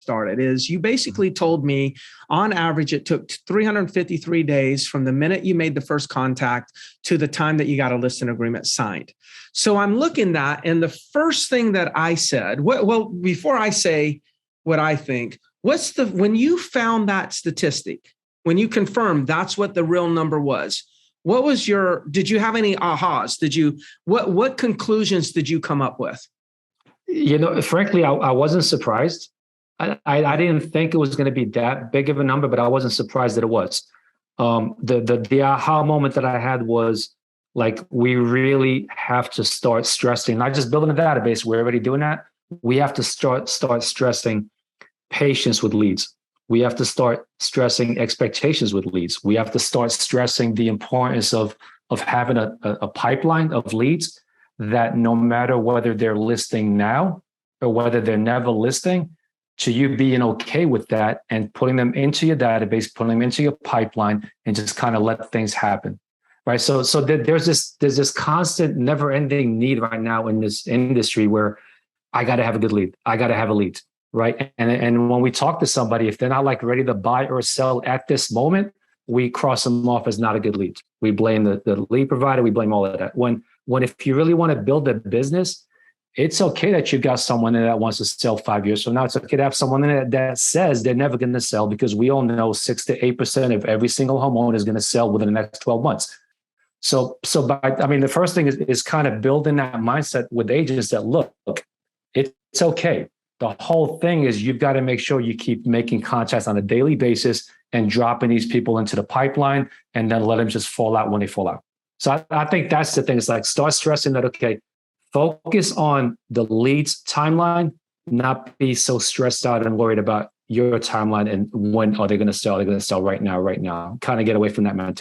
started is you basically told me on average it took 353 days from the minute you made the first contact to the time that you got a listing agreement signed. So I'm looking at, and the first thing that I said, well, before I say what I think, when you found that statistic, when you confirmed that's what the real number was, did you have any ahas? What conclusions did you come up with? Frankly, I wasn't surprised. I didn't think it was going to be that big of a number, but I wasn't surprised that it was. The aha moment that I had was like, we really have to start stressing, not just building a database. We're already doing that. We have to start stressing patience with leads. We have to start stressing expectations with leads. We have to start stressing the importance of having a pipeline of leads that no matter whether they're listing now or whether they're never listing, to you being okay with that and putting them into your database, putting them into your pipeline, and just kind of let things happen, right? So there's this constant, never-ending need right now in this industry where I got to have a good lead. I got to have a lead, right? And when we talk to somebody, if they're not like ready to buy or sell at this moment, we cross them off as not a good lead. We blame the lead provider. We blame all of that. When if you really want to build a business, it's okay that you've got someone that wants to sell 5 years from now. It's okay to have someone that says they're never going to sell, because we all know 6 to 8% of every single homeowner is going to sell within the next 12 months. So the first thing is kind of building that mindset with agents that look, it's okay. The whole thing is you've got to make sure you keep making contacts on a daily basis and dropping these people into the pipeline, and then let them just fall out when they fall out. So I think that's the thing. It's like, start stressing that, okay, focus on the leads timeline, not be so stressed out and worried about your timeline and when are they going to sell? They're going to sell right now. Kind of get away from that mentality.